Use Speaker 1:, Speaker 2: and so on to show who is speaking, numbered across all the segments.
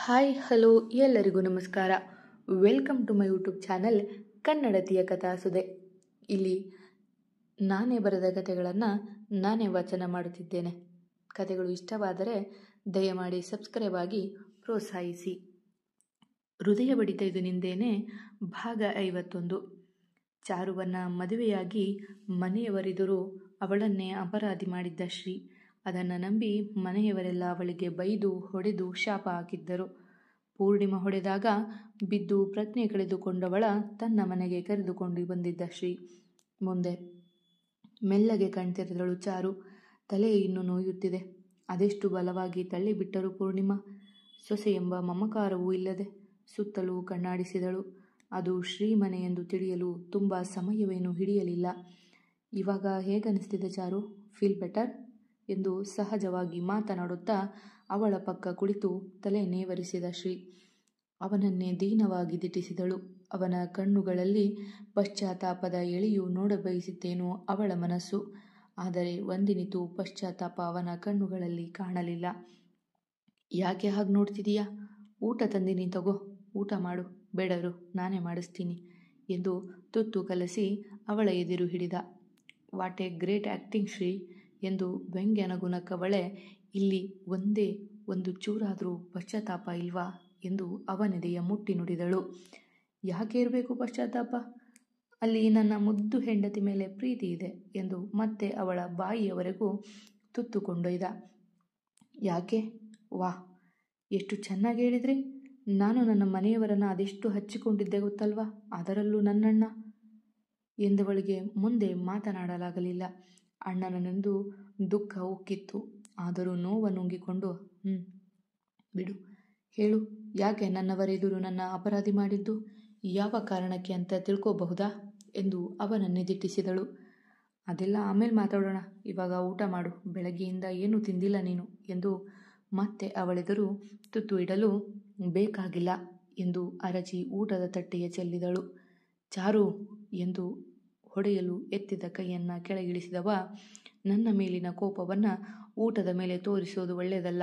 Speaker 1: Hi hello ಎಲ್ಲರಿಗೂ ನಮಸ್ಕಾರ. Welcome to my YouTube channel ಕನ್ನಡತಿಯ ಕಥಾಸುದೆ. ಇಲ್ಲಿ ನಾನೇ ಬರೆದ ಕಥೆಗಳನ್ನು ನಾನೇ ವಾಚನ ಮಾಡುತ್ತಿದ್ದೇನೆ. ಕಥೆಗಳು ಇಷ್ಟವಾದರೆ ದಯಮಾಡಿ ಸಬ್ಸ್ಕ್ರೈಬ್ ಆಗಿ ಪ್ರೋತ್ಸಾಹಿಸಿ. ಹೃದಯ ಬಡಿತ ಇದು ನಿಂದೇನೆ ಭಾಗ 51. ಚಾರುವನ್ನು ಮದುವೆಯಾಗಿ ಮನೆಯವರೆದುರು ಅವಳನ್ನೇ ಅಪರಾಧಿ ಮಾಡಿದ್ದ ಶ್ರೀ. ಅದನ್ನು ನಂಬಿ ಮನೆಯವರೆಲ್ಲ ಅವಳಿಗೆ ಬೈದು ಹೊಡೆದು ಶಾಪ ಹಾಕಿದ್ದರು. ಪೂರ್ಣಿಮಾ ಹೊಡೆದಾಗ ಬಿದ್ದು ಪ್ರಜ್ಞೆ ಕಳೆದುಕೊಂಡವಳ ತನ್ನ ಮನೆಗೆ ಕರೆದುಕೊಂಡು ಬಂದಿದ್ದ ಶ್ರೀ. ಮುಂದೆ ಮೆಲ್ಲಗೆ ಕಣ್ತೆರೆದಳು ಚಾರು. ತಲೆ ಇನ್ನೂ ನೋಯುತ್ತಿದೆ. ಅದೆಷ್ಟು ಬಲವಾಗಿ ತಳ್ಳಿಬಿಟ್ಟರು ಪೂರ್ಣಿಮಾ. ಸೊಸೆ ಎಂಬ ಮಮಕಾರವೂ ಇಲ್ಲದೆ ಸುತ್ತಲೂ ಕಣ್ಣಾಡಿಸಿದಳು. ಅದು ಶ್ರೀ ಮನೆ ಎಂದು ತಿಳಿಯಲು ತುಂಬ ಸಮಯವೇನೂ ಹಿಡಿಯಲಿಲ್ಲ. ಇವಾಗ ಹೇಗನಿಸ್ತಿದೆ ಚಾರು? ಫೀಲ್ ಬೆಟರ್ ಎಂದು ಸಹಜವಾಗಿ ಮಾತನಾಡುತ್ತಾ ಅವಳ ಪಕ್ಕ ಕುಳಿತು ತಲೆ ನೇವರಿಸಿದ ಶ್ರೀ. ಅವನನ್ನೇ ದೀನವಾಗಿ ದಿಟ್ಟಿಸಿದಳು. ಅವನ ಕಣ್ಣುಗಳಲ್ಲಿ ಪಶ್ಚಾತ್ತಾಪದ ಎಳೆಯು ನೋಡಬಯಸಿದ್ದೇನೋ ಅವಳ ಮನಸ್ಸು. ಆದರೆ ಒಂದಿನಿತೂ ಪಶ್ಚಾತ್ತಾಪ ಅವನ ಕಣ್ಣುಗಳಲ್ಲಿ ಕಾಣಲಿಲ್ಲ. ಯಾಕೆ ಹಾಗೆ ನೋಡ್ತಿದೀಯಾ? ಊಟ ತಂದಿನಿ, ತಗೋ, ಊಟ ಮಾಡು. ಬೇಡರು, ನಾನೇ ಮಾಡಿಸ್ತೀನಿ ಎಂದು ತುತ್ತು ಕಲಸಿ ಅವಳ ಎದುರು ಹಿಡಿದ. What A great acting Shri ಎಂದು ವ್ಯಂಗ್ಯನಗುನಕ್ಕವಳೆ. ಇಲ್ಲಿ ಒಂದೇ ಒಂದು ಚೂರಾದರೂ ಪಶ್ಚಾತ್ತಾಪ ಇಲ್ವಾ ಎಂದು ಅವನೆದೆಯ ಮುಟ್ಟಿ ನುಡಿದಳು. ಯಾಕೆ ಇರಬೇಕು ಪಶ್ಚಾತ್ತಾಪ? ಅಲ್ಲಿ ನನ್ನ ಮುದ್ದು ಹೆಂಡತಿ ಮೇಲೆ ಪ್ರೀತಿ ಇದೆ ಎಂದು ಮತ್ತೆ ಅವಳ ಬಾಯಿಯವರೆಗೂ ತುತ್ತು ಕೊಂಡೊಯ್ದ. ಯಾಕೆ? ವಾಹ್, ಎಷ್ಟು ಚೆನ್ನಾಗಿ ಹೇಳಿದ್ರಿ. ನಾನು ನನ್ನ ಮನೆಯವರನ್ನು ಅದೆಷ್ಟು ಹಚ್ಚಿಕೊಂಡಿದ್ದೆ ಗೊತ್ತಲ್ವಾ, ಅದರಲ್ಲೂ ನನ್ನಣ್ಣ ಎಂದವಳಿಗೆ ಮುಂದೆ ಮಾತನಾಡಲಾಗಲಿಲ್ಲ. ಅಣ್ಣನನೆಂದು ದುಃಖ ಉಕ್ಕಿತ್ತು. ಆದರೂ ನೋವ ನುಂಗಿಕೊಂಡು ಬಿಡು, ಹೇಳು, ಯಾಕೆ ನನ್ನವರೆದುರು ನನ್ನ ಅಪರಾಧಿ ಮಾಡಿದ್ದು? ಯಾವ ಕಾರಣಕ್ಕೆ ಅಂತ ತಿಳ್ಕೋಬಹುದಾ ಎಂದು ಅವನನ್ನೇ ದಿಟ್ಟಿಸಿದಳು. ಅದೆಲ್ಲ ಆಮೇಲೆ ಮಾತಾಡೋಣ, ಇವಾಗ ಊಟ ಮಾಡು. ಬೆಳಗ್ಗೆಯಿಂದ ಏನೂ ತಿಂದಿಲ್ಲ ನೀನು ಎಂದು ಮತ್ತೆ ಅವಳೆದುರು ತುತ್ತು ಇಡಲು ಬೇಕಾಗಿಲ್ಲ ಎಂದು ಅರಚಿ ಊಟದ ತಟ್ಟೆಯ ಚೆಲ್ಲಿದಳು. ಚಾರು ಎಂದು ಹೊಡೆಯಲು ಎತ್ತಿದ ಕೈಯನ್ನು ಕೆಳಗಿಳಿಸಿದವ, ನನ್ನ ಮೇಲಿನ ಕೋಪವನ್ನು ಊಟದ ಮೇಲೆ ತೋರಿಸೋದು ಒಳ್ಳೆಯದಲ್ಲ,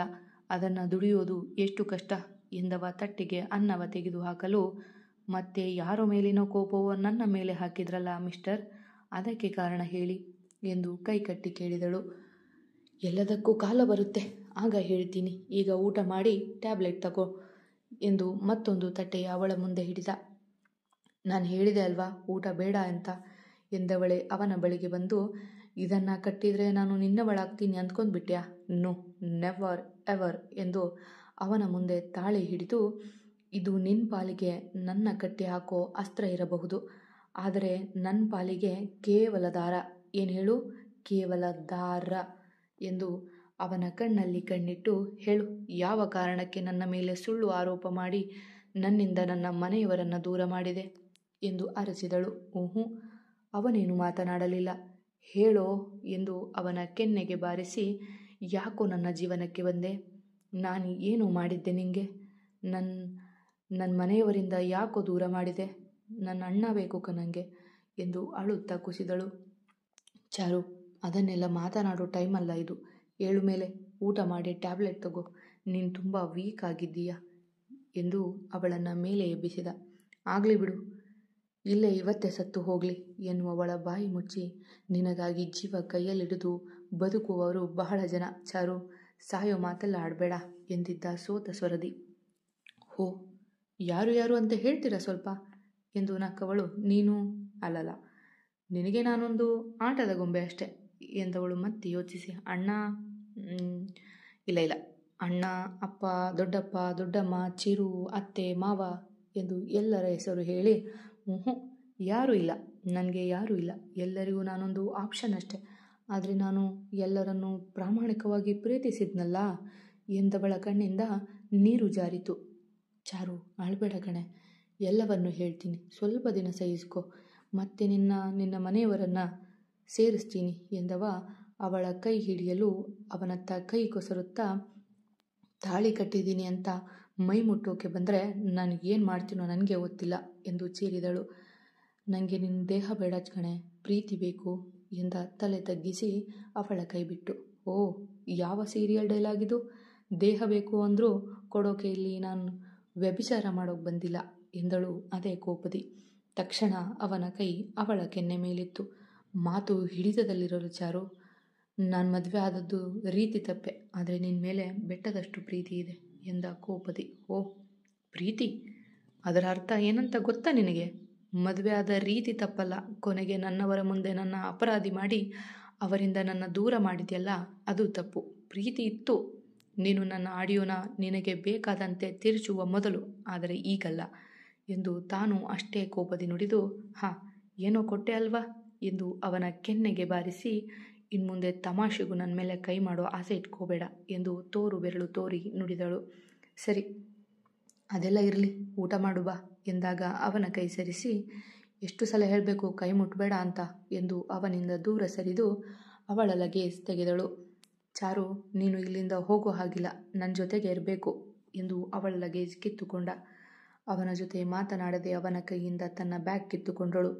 Speaker 1: ಅದನ್ನು ದುಡಿಯೋದು ಎಷ್ಟು ಕಷ್ಟ ಎಂದವ ತಟ್ಟೆಗೆ ಅನ್ನವ ತೆಗೆದು ಹಾಕಲು, ಮತ್ತೆ ಯಾರೋ ಮೇಲಿನ ಕೋಪವೋ ನನ್ನ ಮೇಲೆ ಹಾಕಿದ್ರಲ್ಲ ಮಿಸ್ಟರ್, ಅದಕ್ಕೆ ಕಾರಣ ಹೇಳಿ ಎಂದು ಕೈಕಟ್ಟಿ ಕೇಳಿದಳು. ಎಲ್ಲದಕ್ಕೂ ಕಾಲ ಬರುತ್ತೆ, ಆಗ ಹೇಳ್ತೀನಿ. ಈಗ ಊಟ ಮಾಡಿ ಟ್ಯಾಬ್ಲೆಟ್ ತಗೋ ಎಂದು ಮತ್ತೊಂದು ತಟ್ಟೆಯ ಅವಳ ಮುಂದೆ ಹಿಡಿದ. ನಾನು ಹೇಳಿದೆ ಅಲ್ವಾ ಊಟ ಬೇಡ ಅಂತ ಎಂದವಳೆ ಅವನ ಬಳಿಗೆ ಬಂದು, ಇದನ್ನು ಕಟ್ಟಿದರೆ ನಾನು ನಿನ್ನವಳಾಗ್ತೀನಿ ಅಂದ್ಕೊಂಡ್ಬಿಟ್ಯಾ? ನೋ, ನೆವರ್ ಎವರ್ ಎಂದು ಅವನ ಮುಂದೆ ತಾಳಿ ಹಿಡಿದು, ಇದು ನಿನ್ನ ಪಾಲಿಗೆ ನನ್ನ ಕಟ್ಟಿ ಹಾಕೋ ಅಸ್ತ್ರ ಇರಬಹುದು, ಆದರೆ ನನ್ನ ಪಾಲಿಗೆ ಕೇವಲ ದಾರ. ಏನು ಹೇಳು? ಕೇವಲ ದಾರ ಎಂದು ಅವನ ಕಣ್ಣಲ್ಲಿ ಕಣ್ಣಿಟ್ಟು, ಹೇಳು, ಯಾವ ಕಾರಣಕ್ಕೆ ನನ್ನ ಮೇಲೆ ಸುಳ್ಳು ಆರೋಪ ಮಾಡಿ ನನ್ನಿಂದ ನನ್ನ ಮನೆಯವರನ್ನು ದೂರ ಮಾಡಿದೆ ಎಂದು ಅರಚಿದಳು. ಅವನೇನು ಮಾತನಾಡಲಿಲ್ಲ. ಹೇಳೋ ಎಂದು ಅವನ ಕೆನ್ನೆಗೆ ಬಾರಿಸಿ, ಯಾಕೋ ನನ್ನ ಜೀವನಕ್ಕೆ ಬಂದೆ? ನಾನು ಏನು ಮಾಡಿದ್ದೆ ನಿಂಗೆ? ನನ್ನ ಮನೆಯವರಿಂದ ಯಾಕೋ ದೂರ ಮಾಡಿದೆ? ನನ್ನ ಅಣ್ಣ ಬೇಕು ನನಗೆ ಎಂದು ಅಳುತ್ತಾ ಕುಸಿದಳು. ಚಾರು, ಅದನ್ನೆಲ್ಲ ಮಾತನಾಡೋ ಟೈಮಲ್ಲ ಇದು. ಏಳು ಮೇಲೆ ಊಟ ಮಾಡಿ ಟ್ಯಾಬ್ಲೆಟ್ ತಗೋ, ನೀನು ತುಂಬ ವೀಕ್ ಆಗಿದ್ದೀಯಾ ಎಂದು ಅವಳನ್ನು ಮೇಲೆ ಎಬ್ಬಿಸಿದ. ಆಗಲಿ ಬಿಡು, ಇಲ್ಲೇ ಇವತ್ತೇ ಸತ್ತು ಹೋಗಲಿ ಎನ್ನುವವಳ ಬಾಯಿ ಮುಚ್ಚಿ, ನಿನಗಾಗಿ ಜೀವ ಕೈಯಲ್ಲಿಡಿದು ಬದುಕುವವರು ಬಹಳ ಜನ ಚಾರು, ಸಾಯೋ ಮಾತೆಲ್ಲ ಆಡಬೇಡ ಎಂದಿದ್ದ ಸೋತ ಸ್ವರದಿ. ಹೋ, ಯಾರು ಯಾರು ಅಂತ ಹೇಳ್ತೀರಾ ಸ್ವಲ್ಪ ಎಂದು ನಕ್ಕವಳು. ನೀನು ಅಲ್ಲಲ್ಲ, ನಿನಗೆ ನಾನೊಂದು ಆಟದ ಗೊಂಬೆ ಅಷ್ಟೆ ಎಂದವಳು ಮತ್ತೆ ಯೋಚಿಸಿ, ಅಣ್ಣ ಇಲ್ಲ, ಅಣ್ಣ, ಅಪ್ಪ, ದೊಡ್ಡಪ್ಪ, ದೊಡ್ಡಮ್ಮ, ಚಿರು, ಅತ್ತೆ, ಮಾವ ಎಂದು ಎಲ್ಲರ ಹೆಸರು ಹೇಳಿ, ಯಾರೂ ಇಲ್ಲ, ನನಗೆ ಯಾರೂ ಇಲ್ಲ, ಎಲ್ಲರಿಗೂ ನಾನೊಂದು ಆಪ್ಷನ್ ಅಷ್ಟೆ, ಆದರೆ ನಾನು ಎಲ್ಲರನ್ನೂ ಪ್ರಾಮಾಣಿಕವಾಗಿ ಪ್ರೀತಿಸಿದ್ನಲ್ಲ ಎಂದವಳ ಕಣ್ಣಿಂದ ನೀರು ಜಾರಿತು. ಚಾರು, ಅಳಬೇಡ ಕಣೆ, ಎಲ್ಲವನ್ನೂ ಹೇಳ್ತೀನಿ, ಸ್ವಲ್ಪ ದಿನ ಸಹಿಸ್ಕೊ, ಮತ್ತೆ ನಿನ್ನ ಮನೆಯವರನ್ನು ಸೇರಿಸ್ತೀನಿ ಎಂದವ ಅವಳ ಕೈ ಹಿಡಿಯಲು ಅವನತ್ತ ಕೈ ಕೊಸರುತ್ತಾ, ತಾಳಿ ಕಟ್ಟಿದ್ದೀನಿ ಅಂತ ಮೈ ಮುಟ್ಟೋಕೆ ಬಂದರೆ ನನಗೇನು ಮಾಡ್ತೀನೋ ನನಗೆ ಗೊತ್ತಿಲ್ಲ ಎಂದು ಚೀರಿದಳು. ನನಗೆ ನಿನ್ನ ದೇಹ ಬೇಡ ಕಣೆ, ಪ್ರೀತಿ ಬೇಕು ಎಂದ ತಲೆ ತಗ್ಗಿಸಿ ಅವಳ ಕೈ ಬಿಟ್ಟು. ಓ, ಯಾವ ಸೀರಿಯಲ್ ಡೈಲಾಗಿದು? ದೇಹ ಬೇಕು ಅಂದರೂ ಕೊಡೋಕೆ ಇಲ್ಲಿ ನಾನು ವ್ಯಭಿಚಾರ ಮಾಡೋಕೆ ಬಂದಿಲ್ಲ ಎಂದಳು ಅದೇ ಕೋಪದಿ. ತಕ್ಷಣ ಅವನ ಕೈ ಅವಳ ಕೆನ್ನೆ ಮೇಲಿತ್ತು. ಮಾತು ಹಿಡಿತದಲ್ಲಿರಲು ಚಾರು. ನಾನು ಮದುವೆ ಆದದ್ದು ರೀತಿ ತಪ್ಪೆ, ಆದರೆ ನಿನ್ನ ಮೇಲೆ ಬೆಟ್ಟದಷ್ಟು ಪ್ರೀತಿ ಇದೆ ಎಂದ ಕೋಪದಿ. ಓ ಪ್ರೀತಿ? ಅದರ ಅರ್ಥ ಏನಂತ ಗೊತ್ತಾ ನಿನಗೆ? ಮದುವೆ ಆದ ರೀತಿ ತಪ್ಪಲ್ಲ, ಕೊನೆಗೆ ನನ್ನವರ ಮುಂದೆ ನನ್ನ ಅಪರಾಧಿ ಮಾಡಿ ಅವರಿಂದ ನನ್ನ ದೂರ ಮಾಡಿದ್ಯಲ್ಲ ಅದು ತಪ್ಪು. ಪ್ರೀತಿ ಇತ್ತು, ನೀನು ನನ್ನ ಆಡಿಯೋನ ನಿನಗೆ ಬೇಕಾದಂತೆ ತಿರುಚುವ ಮೊದಲು, ಆದರೆ ಈಗಲ್ಲ ಎಂದು ತಾನು ಅಷ್ಟೇ ಕೋಪದಿ ನುಡಿದು, ಹಾ ಏನೋ ಕೊಟ್ಟೆ ಅಲ್ವಾ ಎಂದು ಅವನ ಕೆನ್ನೆಗೆ ಬಾರಿಸಿ, ಇನ್ಮುಂದೆ ತಮಾಷೆಗೂ ನನ್ನ ಮೇಲೆ ಕೈ ಮಾಡೋ ಆಸೆ ಇಟ್ಕೋಬೇಡ ಎಂದು ತೋರು ಬೆರಳು ತೋರಿ ನುಡಿದಳು. ಸರಿ, ಅದೆಲ್ಲ ಇರಲಿ, ಊಟ ಮಾಡು ಬಾ ಎಂದಾಗ ಅವನ ಕೈ ಸರಿಸಿ, ಎಷ್ಟು ಸಲ ಹೇಳಬೇಕು ಕೈ ಮುಟ್ಟಬೇಡ ಅಂತ ಎಂದು ಅವನಿಂದ ದೂರ ಸರಿದು ಅವಳ ಲಗೇಜ್ ತೆಗೆದಳು. ಚಾರು, ನೀನು ಇಲ್ಲಿಂದ ಹೋಗೋ ಹಾಗಿಲ್ಲ, ನನ್ನ ಜೊತೆಗೆ ಇರಬೇಕು ಎಂದು ಅವಳ ಲಗೇಜ್ ಕಿತ್ತುಕೊಂಡ. ಅವನ ಜೊತೆ ಮಾತನಾಡದೆ ಅವನ ಕೈಯಿಂದ ತನ್ನ ಬ್ಯಾಗ್ ಕಿತ್ತುಕೊಂಡಳು.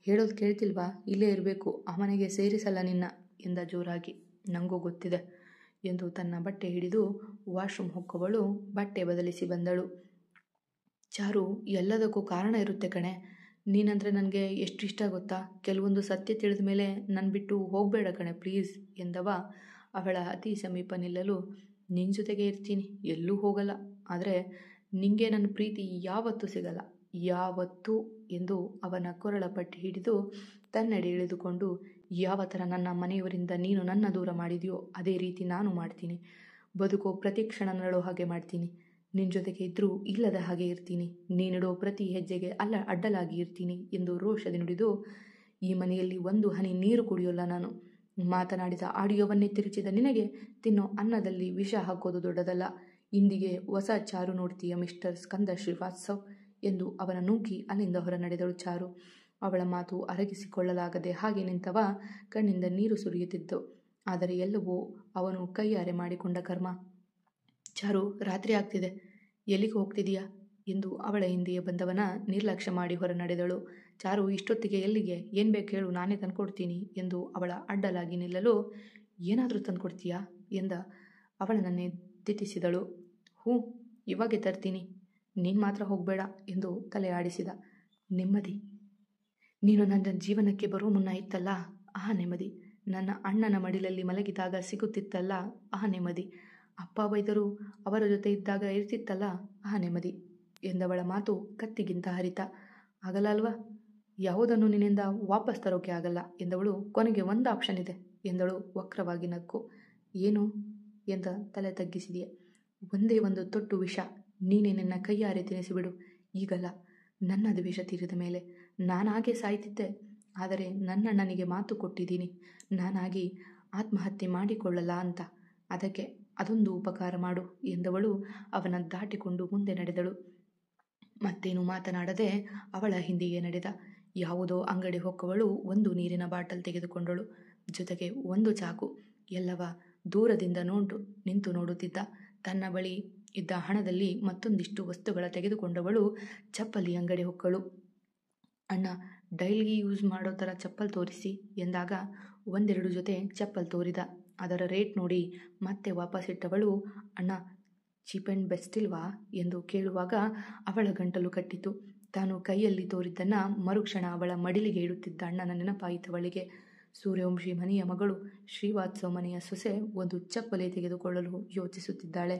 Speaker 1: ಹೇಳೋದು ಕೇಳ್ತಿಲ್ವಾ? ಇಲ್ಲೇ ಇರಬೇಕು, ಅವನಿಗೆ ಸೇರಿಸಲ್ಲ ನಿನ್ನ ಎಂದ ಜೋರಾಗಿ. ನನಗೂ ಗೊತ್ತಿದೆ ಎಂದು ತನ್ನ ಬಟ್ಟೆ ಹಿಡಿದು ವಾಶ್ರೂಮ್ ಹೊಕ್ಕವಳು ಬಟ್ಟೆ ಬದಲಿಸಿ ಬಂದಳು. ಚಾರು, ಎಲ್ಲದಕ್ಕೂ ಕಾರಣ ಇರುತ್ತೆ ಕಣೆ. ನೀನಂದರೆ ನನಗೆ ಎಷ್ಟು ಇಷ್ಟ ಗೊತ್ತಾ? ಕೆಲವೊಂದು ಸತ್ಯ ತಿಳಿದ ಮೇಲೆ ನನ್ನ ಬಿಟ್ಟು ಹೋಗಬೇಡ ಕಣೆ ಪ್ಲೀಸ್ ಎಂದವ ಅವಳ ಅತಿ ಸಮೀಪ ನಿಲ್ಲಲು. ನಿನ್ನ ಜೊತೆಗೆ ಇರ್ತೀನಿ, ಎಲ್ಲೂ ಹೋಗಲ್ಲ, ಆದರೆ ನಿಂಗೆ ನನ್ನ ಪ್ರೀತಿ ಯಾವತ್ತೂ ಸಿಗಲ್ಲ, ಯಾವತ್ತೂ ಎಂದು ಅವನ ಕೊರಳ ಪಟ್ಟಿ ಹಿಡಿದು ತನ್ನೆಡೆ ಇಳಿದುಕೊಂಡು, ಯಾವ ಥರ ನನ್ನ ಮನೆಯವರಿಂದ ನೀನು ನನ್ನ ದೂರ ಮಾಡಿದೆಯೋ ಅದೇ ರೀತಿ ನಾನು ಮಾಡ್ತೀನಿ. ಬದುಕೋ ಪ್ರತಿ ಕ್ಷಣ ನಡೋ ಹಾಗೆ ಮಾಡ್ತೀನಿ. ನಿನ್ನ ಜೊತೆಗೆ ಇದ್ದರೂ ಇಲ್ಲದ ಹಾಗೆ ಇರ್ತೀನಿ. ನೀನಿಡೋ ಪ್ರತಿ ಹೆಜ್ಜೆಗೆ ಅಡ್ಡಲಾಗಿ ಇರ್ತೀನಿ ಎಂದು ರೋಷದಿ ನುಡಿದು, ಈ ಮನೆಯಲ್ಲಿ ಒಂದು ಹನಿ ನೀರು ಕುಡಿಯೋಲ್ಲ ನಾನು. ಮಾತನಾಡಿದ ಆಡಿಯೋವನ್ನೇ ತಿರುಚಿದ ನಿನಗೆ ತಿನ್ನೋ ಅನ್ನದಲ್ಲಿ ವಿಷ ಹಾಕೋದು ದೊಡ್ಡದಲ್ಲ. ಇಂದಿಗೆ ಹೊಸ ಚಾರು ನೋಡ್ತೀಯ ಮಿಸ್ಟರ್ ಸ್ಕಂದ ಶ್ರೀವಾತ್ಸವ್ ಎಂದು ಅವನ ನೂಕಿ ಅಲ್ಲಿಂದ ಹೊರ ನಡೆದಳು ಚಾರು. ಅವಳ ಮಾತು ಅರಗಿಸಿಕೊಳ್ಳಲಾಗದೆ ಹಾಗೆ ನಿಂತವ ಕಣ್ಣಿಂದ ನೀರು ಸುರಿಯುತ್ತಿದ್ದು, ಆದರೆ ಎಲ್ಲವೂ ಅವನು ಕೈಯಾರೆ ಮಾಡಿಕೊಂಡ ಕರ್ಮ. ಚಾರು, ರಾತ್ರಿ ಆಗ್ತಿದೆ, ಎಲ್ಲಿಗೆ ಹೋಗ್ತಿದೀಯಾ ಎಂದು ಅವಳ ಹಿಂದೆಯೇ ಬಂದವನ ನಿರ್ಲಕ್ಷ್ಯ ಮಾಡಿ ಹೊರ ನಡೆದಳು. ಚಾರು, ಇಷ್ಟೊತ್ತಿಗೆ ಎಲ್ಲಿಗೆ? ಏನು ಬೇಕು ಹೇಳು, ನಾನೇ ತಂದ್ಕೊಡ್ತೀನಿ ಎಂದು ಅವಳ ಅಡ್ಡಲಾಗಿ ನಿಲ್ಲಲು, ಏನಾದರೂ ತಂದ್ಕೊಡ್ತೀಯಾ ಎಂದ ಅವಳನ್ನೇ ದಿಟ್ಟಿಸಿದಳು. ಹ್ಞೂ, ಇವಾಗೆ ತರ್ತೀನಿ, ನೀನು ಮಾತ್ರ ಹೋಗಬೇಡ ಎಂದು ತಲೆ ಆಡಿಸಿದ. ನೆಮ್ಮದಿ? ನೀನು ನನ್ನ ಜೀವನಕ್ಕೆ ಬರೋ ಮುನ್ನ ಇತ್ತಲ್ಲ ಆ ನೆಮ್ಮದಿ, ನನ್ನ ಅಣ್ಣನ ಮಡಿಲಲ್ಲಿ ಮಲಗಿದಾಗ ಸಿಗುತ್ತಿತ್ತಲ್ಲ ಆ ನೆಮ್ಮದಿ, ಅಪ್ಪ ಬೈದರೂ ಅವರ ಜೊತೆ ಇದ್ದಾಗ ಇರ್ತಿತ್ತಲ್ಲ ಆ ನೆಮ್ಮದಿ ಎಂದವಳ ಮಾತು ಕತ್ತಿಗಿಂತ ಹರಿತ. ಆಗಲ್ಲ ಅಲ್ವಾ? ಯಾವುದನ್ನು ನಿನ್ನಿಂದ ವಾಪಸ್ ತರೋಕೆ ಆಗಲ್ಲ ಎಂದವಳು. ಕೊನೆಗೆ ಒಂದು ಆಪ್ಷನ್ ಇದೆ ಎಂದಳು ವಕ್ರವಾಗಿ ನಕ್ಕು. ಏನು ಎಂದ ತಲೆ ತಗ್ಗಿಸಿದೆಯೇ? ಒಂದೇ ಒಂದು ತೊಟ್ಟು ವಿಷ ನೀನೇ ನಿನ್ನ ಕೈಯಾರೆ ತಿನ್ನಿಸಿಬಿಡು. ಈಗಲ್ಲ, ನನ್ನದು ವಿಷ ತೀರಿದ ಮೇಲೆ. ನಾನಾಗೆ ಸಾಯ್ತಿದ್ದೆ, ಆದರೆ ನನ್ನಣ್ಣನಿಗೆ ಮಾತು ಕೊಟ್ಟಿದ್ದೀನಿ, ನಾನಾಗಿ ಆತ್ಮಹತ್ಯೆ ಮಾಡಿಕೊಳ್ಳಲ್ಲ ಅಂತ. ಅದಕ್ಕೆ ಅದೊಂದು ಉಪಕಾರ ಮಾಡು ಎಂದವಳು ಅವನ ದಾಟಿಕೊಂಡು ಮುಂದೆ ನಡೆದಳು. ಮತ್ತೇನು ಮಾತನಾಡದೆ ಅವಳ ಹಿಂದೆಯೇ ನಡೆದ. ಯಾವುದೋ ಅಂಗಡಿ ಹೊಕ್ಕವಳು ಒಂದು ನೀರಿನ ಬಾಟಲ್ ತೆಗೆದುಕೊಂಡಳು, ಜೊತೆಗೆ ಒಂದು ಚಾಕು. ಎಲ್ಲವ ದೂರದಿಂದ ನಿಂತು ನೋಡುತ್ತಿದ್ದ. ತನ್ನ ಬಳಿ ಇದ್ದ ಹಣದಲ್ಲಿ ಮತ್ತೊಂದಿಷ್ಟು ವಸ್ತುಗಳ ತೆಗೆದುಕೊಂಡವಳು ಚಪ್ಪಲಿ ಅಂಗಡಿ ಹೊಕ್ಕಳು. ಅಣ್ಣ, ಡೈಲಿ ಯೂಸ್ ಮಾಡೋ ಥರ ಚಪ್ಪಲ್ ತೋರಿಸಿ ಎಂದಾಗ ಒಂದೆರಡು ಜೊತೆ ಚಪ್ಪಲ್ ತೋರಿದ. ಅದರ ರೇಟ್ ನೋಡಿ ಮತ್ತೆ ವಾಪಸ್ ಇಟ್ಟವಳು, ಅಣ್ಣ ಚೀಪ್ ಆ್ಯಂಡ್ ಬೆಸ್ಟ್ ಇಲ್ವಾ ಎಂದು ಕೇಳುವಾಗ ಅವಳ ಗಂಟಲು ಕಟ್ಟಿತು. ತಾನು ಕೈಯಲ್ಲಿ ತೋರಿದ್ದನ್ನು ಮರುಕ್ಷಣ ಅವಳ ಮಡಿಲಿಗೆ ಇಡುತ್ತಿದ್ದ ಅಣ್ಣನ ನೆನಪಾಯಿತವಳಿಗೆ. ಸೂರ್ಯವಂಶಿ ಮನೆಯ ಮಗಳು, ಶ್ರೀವಾತ್ಸವ್ ಮನೆಯ ಸೊಸೆ ಒಂದು ಚಪ್ಪಲಿ ತೆಗೆದುಕೊಳ್ಳಲು ಯೋಚಿಸುತ್ತಿದ್ದಾಳೆ.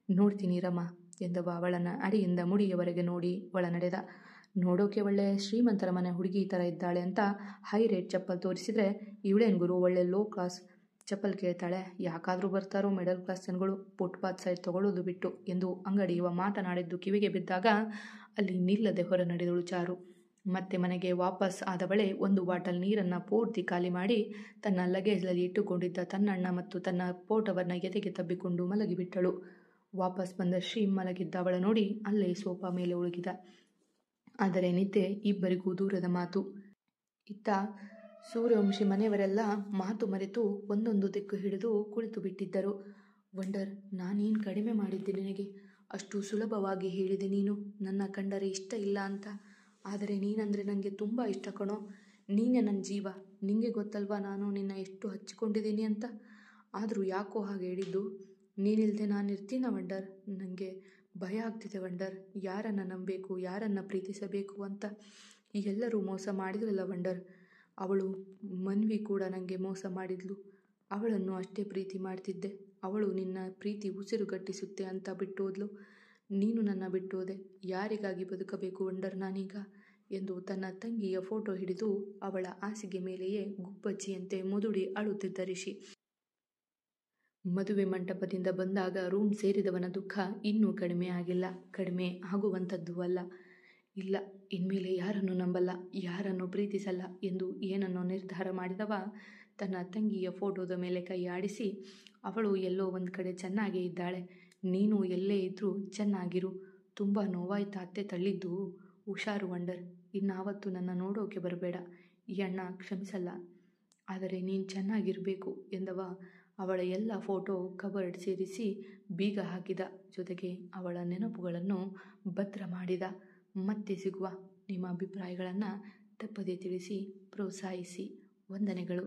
Speaker 1: ನೋಡ್ತೀನಿ ರಮ ಎಂದವ ಅವಳನ್ನು ಅಡಿಯಿಂದ ಮುಡಿಯವರೆಗೆ ನೋಡಿ ಒಳ ನಡೆದ. ನೋಡೋಕೆ ಒಳ್ಳೆ ಶ್ರೀಮಂತರ ಮನೆ ಹುಡುಗಿ ಥರ ಇದ್ದಾಳೆ ಅಂತ ಹೈ ರೇಟ್ ಚಪ್ಪಲ್ ತೋರಿಸಿದರೆ, ಇವಳೇನು ಗುರು ಒಳ್ಳೆ ಲೋ ಕ್ಲಾಸ್ ಚಪ್ಪಲ್ ಕೇಳ್ತಾಳೆ, ಯಾಕಾದರೂ ಬರ್ತಾರೋ ಮಿಡಲ್ ಕ್ಲಾಸ್ ಜನಗಳು ಫುಟ್ಪಾತ್ ಸೈಡ್ ತಗೊಳ್ಳೋದು ಬಿಟ್ಟು ಎಂದು ಅಂಗಡಿಯುವ ಮಾತನಾಡಿದ್ದು ಕಿವಿಗೆ ಬಿದ್ದಾಗ ಅಲ್ಲಿ ನಿಲ್ಲದೆ ಹೊರ ನಡೆದಳು ಚಾರು. ಮತ್ತೆ ಮನೆಗೆ ವಾಪಸ್ ಆದವಳೆ ಒಂದು ಬಾಟಲ್ ನೀರನ್ನು ಪೂರ್ತಿ ಖಾಲಿ ಮಾಡಿ ತನ್ನ ಲಗೇಜ್ನಲ್ಲಿ ಇಟ್ಟುಕೊಂಡಿದ್ದ ತನ್ನಣ್ಣ ಮತ್ತು ತನ್ನ ಫೋಟೋವನ್ನು ಎದೆಗೆ ತಬ್ಬಿಕೊಂಡು ಮಲಗಿಬಿಟ್ಟಳು. ವಾಪಸ್ ಬಂದ ಶ್ರೀ ಮಲಗಿದ್ದ ಅವಳ ನೋಡಿ ಅಲ್ಲೇ ಸೋಫಾ ಮೇಲೆ ಉಳುಗಿದ. ಆದರೆ ನಿದ್ದೆ ಇಬ್ಬರಿಗೂ ದೂರದ ಮಾತು. ಇತ್ತ ಸೂರ್ಯವಂಶಿ ಮನೆಯವರೆಲ್ಲ ಮಾತು ಮರೆತು ಒಂದೊಂದು ದಿಕ್ಕು ಹಿಡಿದು ಕುಳಿತು ಬಿಟ್ಟಿದ್ದರು. ವಂಡರ್, ನಾನೇನು ಕಡಿಮೆ ಮಾಡಿದ್ದೆ ನಿನಗೆ? ಅಷ್ಟು ಸುಲಭವಾಗಿ ಹೇಳಿದೆ ನೀನು ನನ್ನ ಕಂಡರೆ ಇಷ್ಟ ಇಲ್ಲ ಅಂತ. ಆದರೆ ನೀನಂದರೆ ನನಗೆ ತುಂಬ ಇಷ್ಟ ಕಣೋ. ನೀನೇ ನನ್ನ ಜೀವ. ನಿಂಗೆ ಗೊತ್ತಲ್ವಾ ನಾನು ನಿನ್ನ ಎಷ್ಟು ಹಚ್ಚಿಕೊಂಡಿದ್ದೀನಿ ಅಂತ. ಆದರೂ ಯಾಕೋ ಹಾಗೆ ಹೇಳಿದ್ದು? ನೀನಿಲ್ಲದೆ ನಾನು ಇರ್ತೀನ ವಂಡರ್? ನನಗೆ ಭಯ ಆಗ್ತಿದೆ ವಂಡರ್. ಯಾರನ್ನು ನಂಬಬೇಕು, ಯಾರನ್ನು ಪ್ರೀತಿಸಬೇಕು ಅಂತ ಎಲ್ಲರೂ ಮೋಸ ಮಾಡಿದ್ರಲ್ಲ ವಂಡರ್. ಅವಳು ಮನ್ವಿ ಕೂಡ ನನಗೆ ಮೋಸ ಮಾಡಿದ್ಲು. ಅವಳನ್ನು ಅಷ್ಟೇ ಪ್ರೀತಿ ಮಾಡ್ತಿದ್ದೆ. ಅವಳು ನಿನ್ನ ಪ್ರೀತಿ ಉಸಿರುಗಟ್ಟಿಸುತ್ತೆ ಅಂತ ಬಿಟ್ಟೋದ್ಲು. ನೀನು ನನ್ನ ಬಿಟ್ಟೋದೆ. ಯಾರಿಗಾಗಿ ಬದುಕಬೇಕು ವಂಡರ್ ನಾನೀಗ ಎಂದು ತನ್ನ ತಂಗಿಯ ಫೋಟೋ ಹಿಡಿದು ಅವಳ ಹಾಸಿಗೆ ಮೇಲೆಯೇ ಗುಬ್ಬಚ್ಚಿಯಂತೆ ಮುದುಡಿ ಅಳುತ್ತಿದ್ದ ರಿಷಿ. ಮದುವೆ ಮಂಟಪದಿಂದ ಬಂದಾಗ ರೂಮ್ ಸೇರಿದವನ ದುಃಖ ಇನ್ನೂ ಕಡಿಮೆ ಆಗಿಲ್ಲ, ಕಡಿಮೆ ಆಗುವಂಥದ್ದು ಅಲ್ಲ. ಇಲ್ಲ, ಇನ್ಮೇಲೆ ಯಾರನ್ನು ನಂಬಲ್ಲ, ಯಾರನ್ನು ಪ್ರೀತಿಸಲ್ಲ ಎಂದು ಏನನ್ನೋ ನಿರ್ಧಾರ ಮಾಡಿದವ ತನ್ನ ತಂಗಿಯ ಫೋಟೋದ ಮೇಲೆ ಕೈ ಆಡಿಸಿ, ಅವಳು ಎಲ್ಲೋ ಒಂದು ಕಡೆ ಚೆನ್ನಾಗೇ ಇದ್ದಾಳೆ, ನೀನು ಎಲ್ಲೇ ಇದ್ರೂ ಚೆನ್ನಾಗಿರು. ತುಂಬ ನೋವಾಯ್ತಾ ಅತ್ತೆ ತಳ್ಳಿದ್ದು? ಹುಷಾರು ವಂಡರ್. ಇನ್ನಾವತ್ತು ನನ್ನ ನೋಡೋಕೆ ಬರಬೇಡ. ಈ ಅಣ್ಣ ಕ್ಷಮಿಸಲ್ಲ, ಆದರೆ ನೀನು ಚೆನ್ನಾಗಿರಬೇಕು ಎಂದವ ಅವಳ ಎಲ್ಲ ಫೋಟೋ ಕವರ್ಡ್ ಸೇರಿಸಿ ಬೀಗ ಹಾಕಿದ. ಜೊತೆಗೆ ಅವಳ ನೆನಪುಗಳನ್ನು ಭದ್ರ ಮಾಡಿದ. ಮತ್ತೆ ಸಿಗುವ. ನಿಮ್ಮ ಅಭಿಪ್ರಾಯಗಳನ್ನು ತಪ್ಪದೇ ತಿಳಿಸಿ, ಪ್ರೋತ್ಸಾಹಿಸಿ. ವಂದನೆಗಳು.